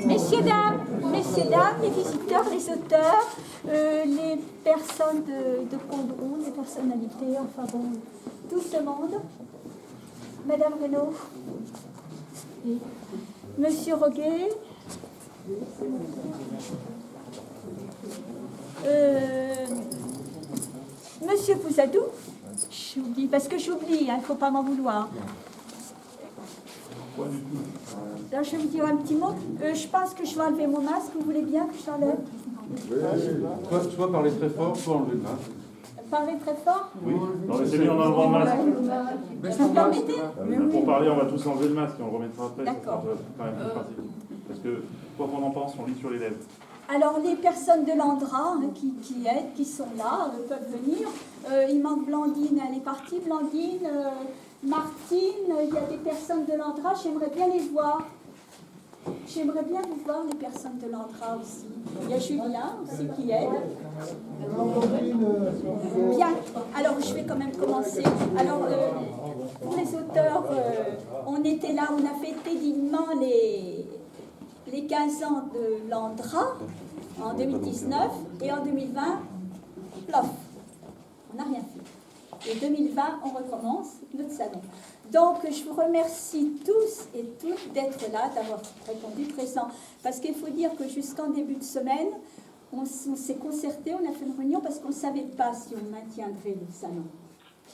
Messieurs, dames, les visiteurs, les auteurs, les personnes de Condron, les personnalités, enfin bon, tout ce monde. Madame Renaud, Monsieur Roguet, Monsieur Pousadou, j'oublie, parce que j'oublie, il ne faut pas m'en vouloir. Là, je vais vous dire un petit mot. Je pense que je vais enlever mon masque. Vous voulez bien que je l'enlève? Soit parler très fort, soit enlever le masque. Parler très fort? Oui. Non, mais c'est mieux en enlevant le masque. Vous me permettez? Pour parler, on va tous enlever le masque et on le remettra après. D'accord. Ça sera quand même plus pratique. Parce que, quoi qu'on en pense, on lit sur les lèvres. Alors, les personnes de l'Andra qui aident, qui sont là, peuvent venir. Il manque Blandine, elle est partie. Blandine, Martine, il y a des personnes de l'Andra, j'aimerais bien les voir. J'aimerais bien vous voir, les personnes de l'Andra aussi. Il y a Julien aussi qui aide. Bien, alors je vais quand même commencer. Alors, pour les auteurs, on était là, on a fêté dignement les 15 ans de l'Andra en 2019 et en 2020, plof, on n'a rien fait. Et 2020, on recommence notre salon. Donc, je vous remercie tous et toutes d'être là, d'avoir répondu présent. Parce qu'il faut dire que jusqu'en début de semaine, on s'est concerté, on a fait une réunion parce qu'on ne savait pas si on maintiendrait le salon.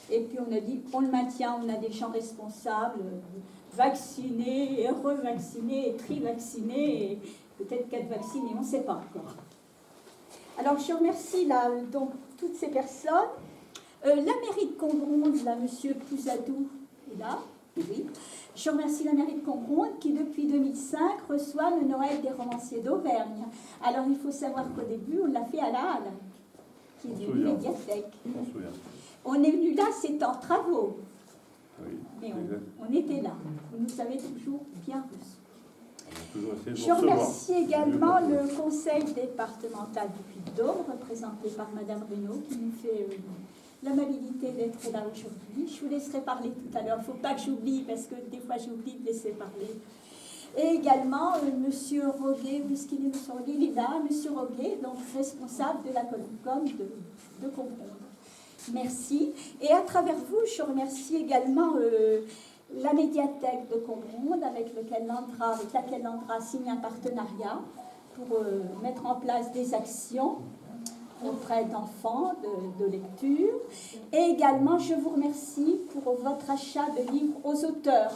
Et puis on a dit, on le maintient, on a des gens responsables, vaccinés, et revaccinés, et tri-vaccinés, et peut-être 4 vaccinés, on ne sait pas encore. Alors, je remercie là, donc, toutes ces personnes. La mairie de Combronde, là, monsieur Pousadou, est là, oui. Je remercie la mairie de Combronde qui, depuis 2005, reçoit le Noël des romanciers d'Auvergne. Alors, il faut savoir qu'au début, on l'a fait à la Halle, qui est devenue médiathèque. On est venu là, c'est en travaux. Oui, mais on était là. Vous nous avez toujours bien reçus. Je remercie également le conseil départemental du Puy-de-Dôme, représenté par Madame Renaud, qui nous fait l'amabilité d'être là aujourd'hui. Je vous laisserai parler tout à l'heure. Il ne faut pas que j'oublie, parce que des fois j'oublie de laisser parler. Et également, Monsieur Roguet, où est-ce qu'il est, Monsieur Roguet? Il est là, Monsieur Roguet, donc responsable de la com de Combronde. Merci. Et à travers vous, je remercie également la médiathèque de Combronde, avec laquelle l'Andra a signé un partenariat pour mettre en place des actions auprès d'enfants de lecture. Et également, je vous remercie pour votre achat de livres aux auteurs.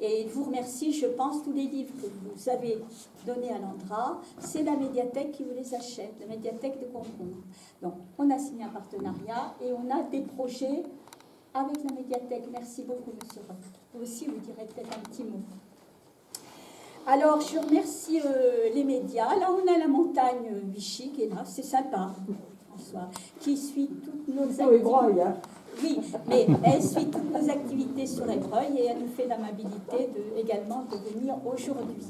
Et je vous remercie, je pense, tous les livres que vous avez donnés à l'Andra, c'est la médiathèque qui vous les achète, la médiathèque de Combronde. Donc, on a signé un partenariat et on a des projets avec la médiathèque. Merci beaucoup, monsieur Roth. Vous aussi, vous direz peut-être un petit mot. Alors, je remercie les médias. Là, on a la montagne Vichy qui est là, c'est sympa, François, qui suit toutes nos activités. Oui, mais elle suit toutes nos activités sur Ébreuil et elle nous fait l'amabilité également de venir aujourd'hui.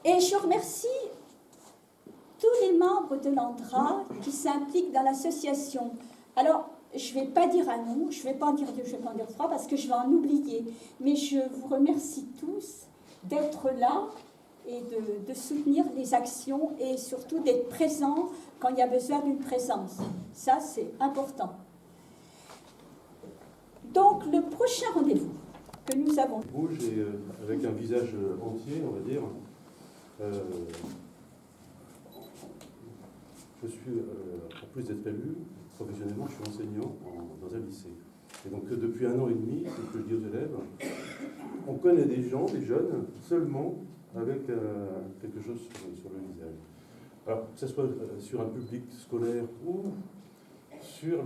Et je remercie tous les membres de l'Andra qui s'impliquent dans l'association. Alors, je ne vais pas dire un nom, je ne vais pas en dire deux, je ne vais pas en dire trois parce que je vais en oublier. Mais je vous remercie tous d'être là et de soutenir les actions et surtout d'être présents quand il y a besoin d'une présence. Ça, c'est important. Donc, le prochain rendez-vous que nous avons... Rouge et avec un visage entier, on va dire. Je suis, en plus d'être élu, professionnellement, je suis enseignant dans un lycée. Et donc, depuis 1 an et demi, c'est ce que je dis aux élèves, on connaît des gens, des jeunes, seulement avec quelque chose sur le visage. Alors, que ce soit sur un public scolaire ou sur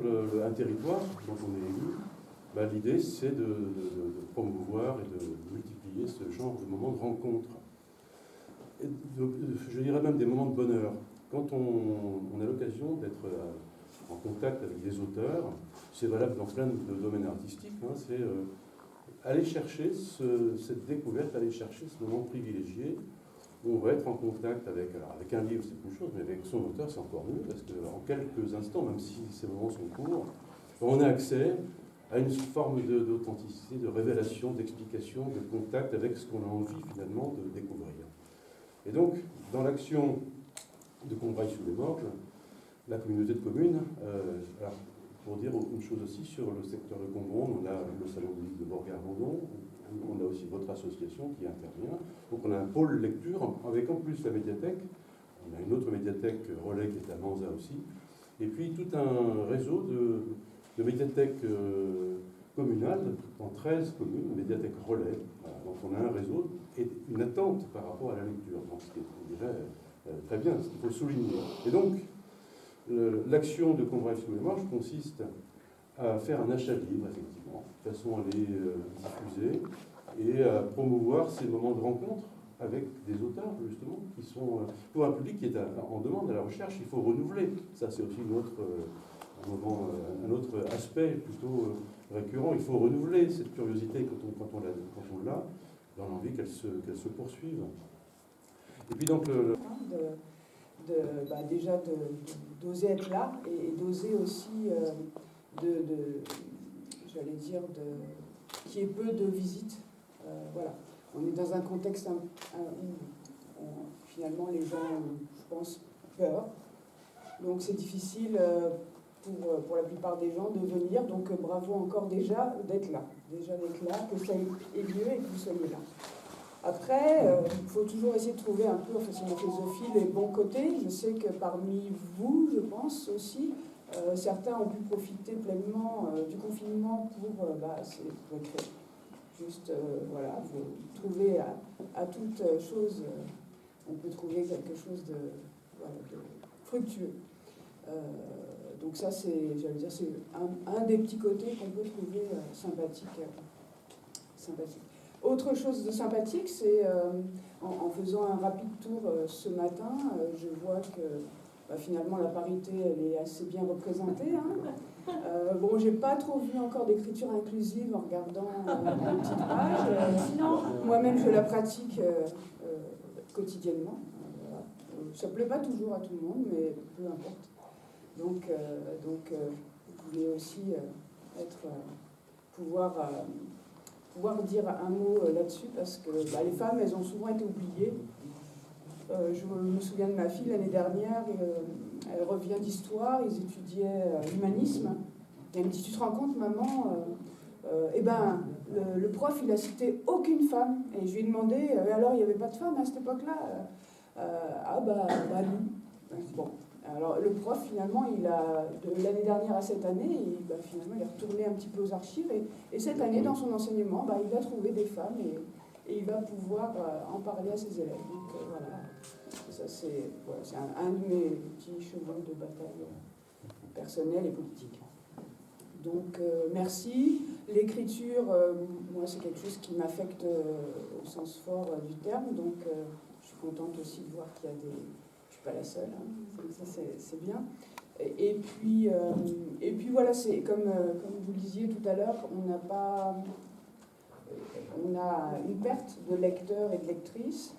un territoire dont on est élu, l'idée, c'est de promouvoir et de multiplier ce genre de moments de rencontre. Et je dirais même des moments de bonheur. Quand on a l'occasion d'être en contact avec des auteurs, c'est valable dans plein de domaines artistiques, c'est aller chercher cette découverte, aller chercher ce moment privilégié où on va être en contact avec un livre, c'est une chose, mais avec son auteur, c'est encore mieux, parce qu'en quelques instants, même si ces moments sont courts, on a accès à une forme d'authenticité, de révélation, d'explication, de contact avec ce qu'on a envie finalement de découvrir. Et donc, dans l'action de Combrailles-sous-les-Morges, la communauté de communes, alors, pour dire une chose aussi sur le secteur de Combronde, on a le salon du livre de Borgard-Mondon, on a aussi votre association qui intervient. Donc on a un pôle lecture avec en plus la médiathèque. On a une autre médiathèque relais qui est à Manza aussi. Et puis tout un réseau de médiathèques communales dans 13 communes, médiathèques relais. Voilà. Donc on a un réseau et une attente par rapport à la lecture. Donc ce qui est déjà très bien, ce qu'il faut souligner. Et donc l'action de Combrailles-sous-les-Morges consiste à faire un achat libre, effectivement, de façon à les diffuser et à promouvoir ces moments de rencontre avec des auteurs, justement, qui sont, pour un public qui est en demande à la recherche, il faut renouveler. Ça, c'est aussi un autre aspect plutôt récurrent. Il faut renouveler cette curiosité quand on l'a, dans l'envie qu'elle se poursuive. Et puis donc déjà d'oser être là et d'oser aussi j'allais dire qu'il y ait peu de visites. Voilà. On est dans un contexte où finalement les gens, je pense, peur. Donc c'est difficile pour la plupart des gens de venir. Donc bravo encore déjà d'être là. Que ça ait lieu et que vous soyez là. Après, il faut toujours essayer de trouver un peu, sur ma philosophie, les bons côtés. Je sais que parmi vous, je pense aussi, certains ont pu profiter pleinement du confinement pour écrire. Juste, voilà, vous trouvez à toute chose, on peut trouver quelque chose de fructueux. Donc ça, c'est un des petits côtés qu'on peut trouver sympathique. Autre chose de sympathique, c'est en faisant un rapide tour ce matin, je vois que finalement la parité elle est assez bien représentée. Hein. Bon, j'ai pas trop vu encore d'écriture inclusive en regardant les petites pages. Moi-même, je la pratique quotidiennement. Voilà. Ça plaît pas toujours à tout le monde, mais peu importe. Donc vous voulez aussi pouvoir dire un mot là-dessus, parce que les femmes, elles ont souvent été oubliées. Je me souviens de ma fille l'année dernière, elle revient d'histoire, ils étudiaient l'humanisme. Et elle me dit, tu te rends compte, maman, le prof, il a cité aucune femme. Et je lui ai demandé, alors il n'y avait pas de femme à cette époque-là non. Bon. Alors le prof, finalement, de l'année dernière à cette année, finalement, il est retourné un petit peu aux archives. Et cette année, dans son enseignement, il a trouvé des femmes et il va pouvoir en parler à ses élèves. Donc voilà, ça c'est un de mes petits chevaux de bataille personnels et politiques. Donc merci. L'écriture, moi, c'est quelque chose qui m'affecte au sens fort du terme. Donc je suis contente aussi de voir qu'il y a des... pas la seule, hein. Ça c'est bien. Et puis voilà, c'est comme vous le disiez tout à l'heure, on a une perte de lecteurs et de lectrices,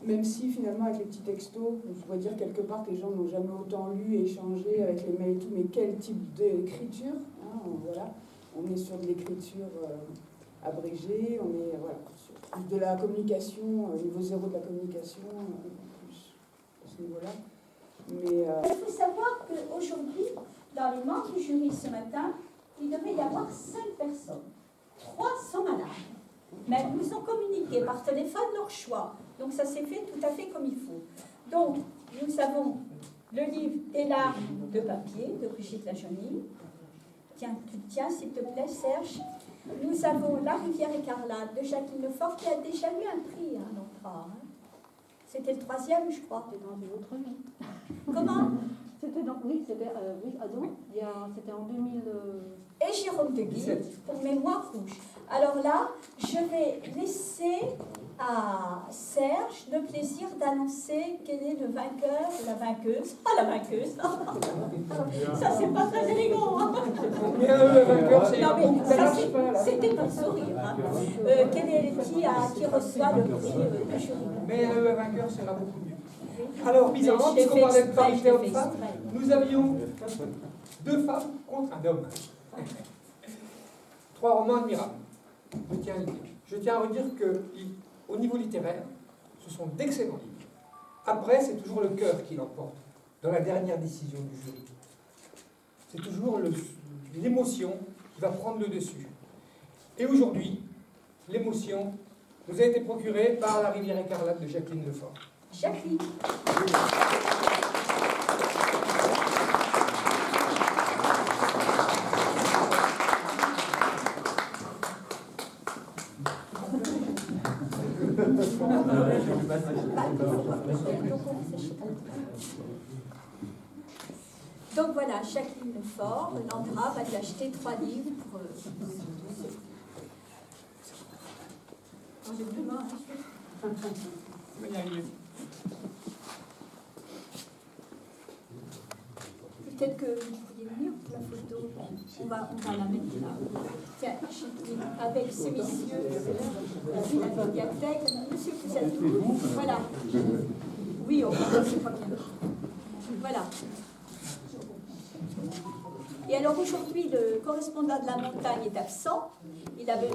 même si finalement avec les petits textos, on pourrait dire quelque part que les gens n'ont jamais autant lu et échangé avec les mails et tout, mais quel type d'écriture, hein, voilà. On est sur de l'écriture abrégée, on est sur plus de la communication, niveau zéro de la communication, niveau-là. Mais il faut savoir qu'aujourd'hui, dans les membres du jury ce matin, il devait y avoir 5 personnes. 3 sont malades. Mais elles nous ont communiqué par téléphone leur choix. Donc ça s'est fait tout à fait comme il faut. Donc, nous avons le livre Et larmes de papier de Brigitte Lajonie. Tiens, tu le tiens s'il te plaît, Serge. Nous avons La rivière écarlate de Jacqueline Lefort qui a déjà eu un prix, l'Entra. C'était le 3e, je crois. C'était dans une autre vie. Comment? C'était en 2000... Et Jérôme de Guy pour Mémoire rouge. Alors là, je vais laisser à Serge le plaisir d'annoncer quel est le vainqueur ou la vainqueuse. Ah, la vainqueuse. Ça, c'est pas très élégant. Hein. Non, mais ça, c'était un sourire. Hein. Qui reçoit le prix de jury. Mais le vainqueur sera beaucoup mieux. Alors, bizarrement, puisqu'on parlait de parité homme-femme, nous avions 2 femmes contre un homme. 3 romans admirables. Je tiens à redire qu'au niveau littéraire, ce sont d'excellents livres. Après, c'est toujours le cœur qui l'emporte dans la dernière décision du jury. C'est toujours l'émotion qui va prendre le dessus. Et aujourd'hui, l'émotion nous a été procurée par La rivière écarlate de Jacqueline Lefort. Jacqueline. Donc voilà, Jacqueline Lefort, Landra va lui acheter 3 livres pour... J'ai plus marre, peut-être que vous pourriez venir pour la photo. On va la mettre là. Tiens, avec ces messieurs, la médiathèque. Monsieur, vous êtes où? Voilà. Oui, on va, c'est pas bien. Voilà. Et alors aujourd'hui, le correspondant de la montagne est absent. Il avait